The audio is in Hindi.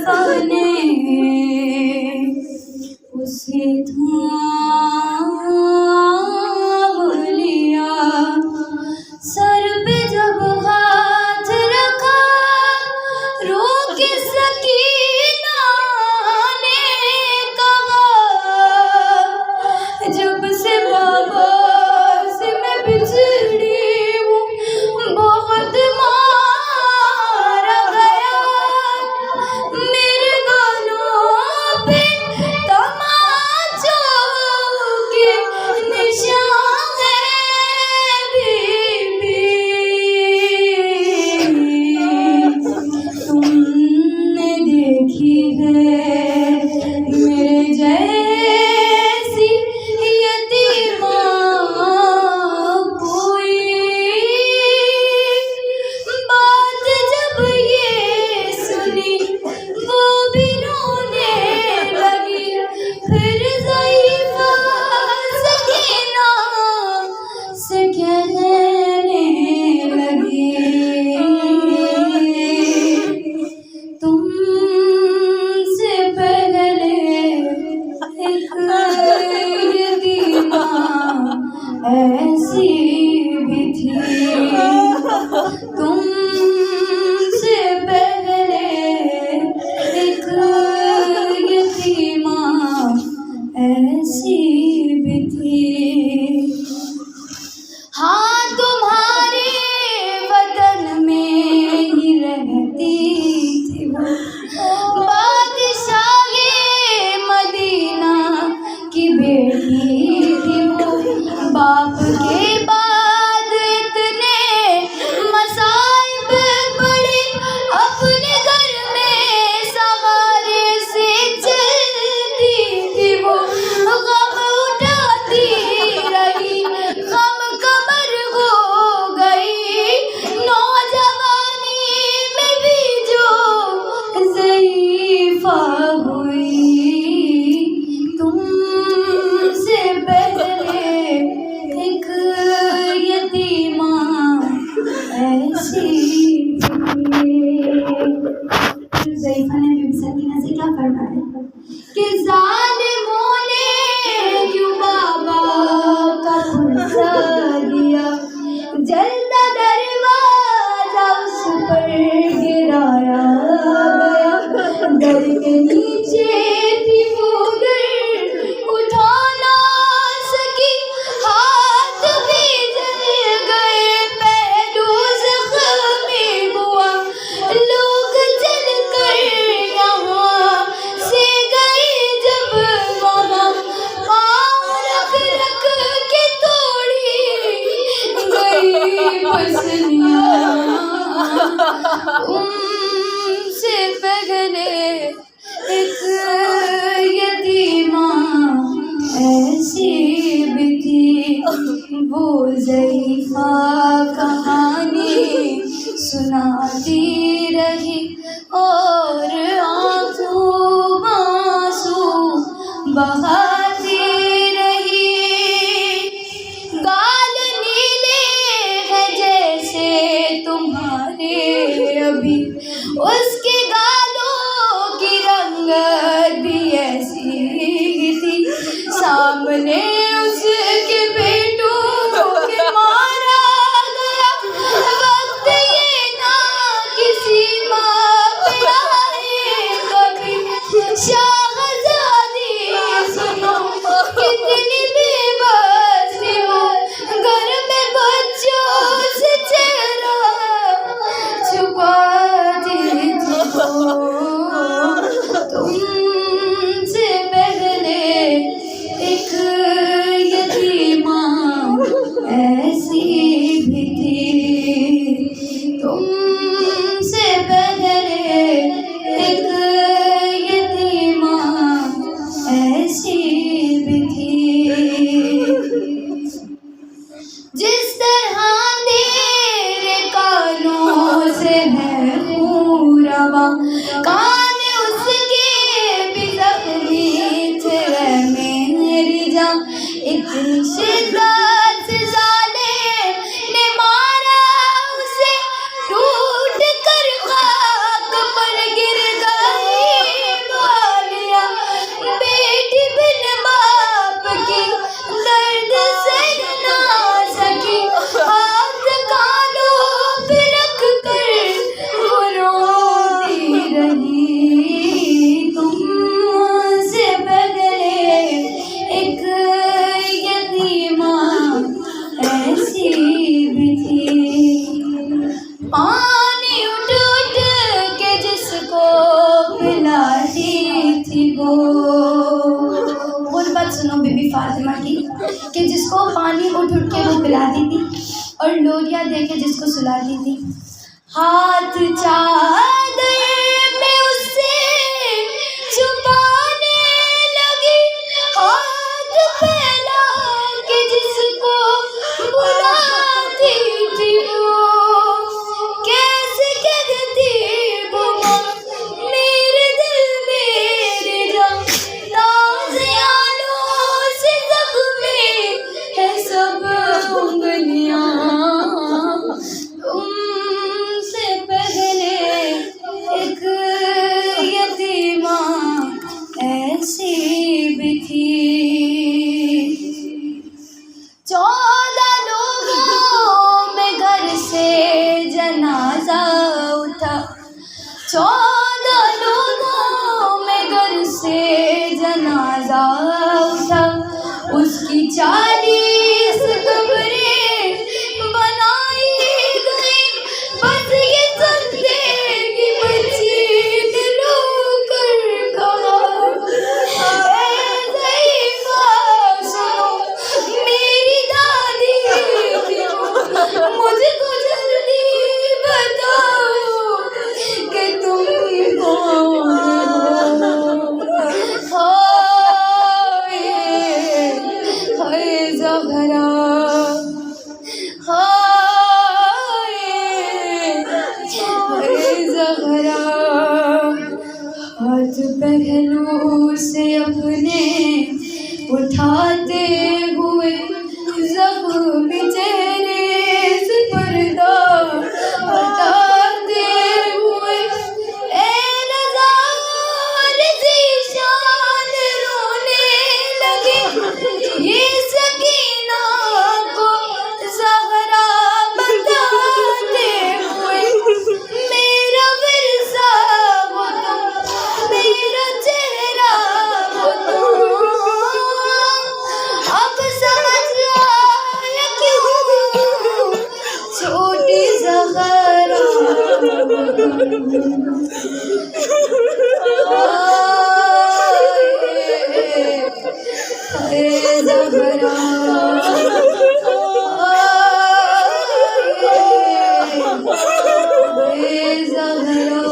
ज़ुल्फ़ा ने उसे थाम लिया। सर पे जब हाथ रखा रोके सकीना ने कहा, जब से बाबा से मैं बिछड़ी हूँ बहुत मारा गया। मेरे गालों पे तमाचों के निशान हैं बीबी। तुमने देखी है मेरे जैसी यतीमा कोई? बात जब ये सुनी वो भी रोने लगी। फिर ज़ईफ़ा सकीना से कहने लगी, तुमसे पहले एक यतीमा ऐसी भी थी। तुमसे पहले एक यतीमा ऐसी भी थी। हाँ, तुम्हारे वतन में ही रहती थी वो, बादशाहे मदीना की बेटी थी वो। बाप के बाद इतने मसाइब पड़े, अपने घर में सवारे से चलती थी वो। गम उठाती रही, गम कमर हो गई। नौजवानी में भी जो ज़ईफ़ा हुई। तुमसे पहले एक यतीमा ऐसी थी। ज़ईफ़ा ने बीबी सकीना से क्या फरमाया कि ज़ालिमों ने क्यों बाबा का पुरसा दिया, जलता दरवाजा उस पर गिराया गया। दर के नीचे थी वो दर उठा ना सकी, हाथ भी जल गए, पहलू ज़ख्मी हुआ। लोग चल कर यहाँ से गए जब वहाँ, पाँव रख रख के तोड़ी गई पसलियाँ। उनसे पहले एक यतीमा ऐसी भी थी वो। ज़ईफ़ा कहानी सुनाती रही और आंसू आंसू बहाती रही। गाल नीले हैं जैसे तुम्हारे अभी, उसके गालों की रंगत भी ऐसी थी। सामने उसके बेटों के मारा गया, वक्त ये ना किसी माँ पे आए कभी। शाहज़ादी सुनो कितनी बेबस थी वो, घर में बच्चों से चेहरा छुपाती थी वो। तुमसे पहले एक यतीमा ऐसी भी थी। तुमसे पहले एक यतीमा ऐसी भी थी। जिस तरह तेरे कानों से है खून रवा, कान उसके भी ज़ख्मी थे मेरी जान। इतनी शिद्दत से ज़ालिम ने मारा उसे, टूट कर खाक पर गिर गई जिसको पानी उठ उठ के वो पिलाती थी और लोरियां दे के जिसको सुलाती थी। हाथ चादर में उससे छुपाने लगी, हाथ फैला के जिसको बुलाती थी वो कैसे कहती वो मेरे दिल मेरे जान, नाज़ियानों से ज़ख्मी है सब उंगलियां, तुमसे पहले एक यतीमा ऐसी भी थी। 14 लोगों में घर से जनाजा उठा, 14 लोगों में घर से जनाजा उठा, उसकी 40 कब्रें बनाई गई, बस ये जिंदगी बची दिलों कर कहा। ऐ ज़ईफ़ा सुनो मेरी दादी क्यों, मुझको जल्दी बताओ कि तुम कौन हो। हाय ज़हरा, हाय ज़हरा, हाथ पहलू से अपने उठाते हुए ज़ख्मी चेहरे से पर्दा हटाते हुए, ए रज़ा ज़ीशान रोने लगी, ये सकीना को ज़हरा बताते हुए, मेरा विरसा वो तुम, मेरा चेहरा वो तुम, अब समझ आया क्यों छोटी ज़हरा। हाय ज़हरा, हाय ज़हरा।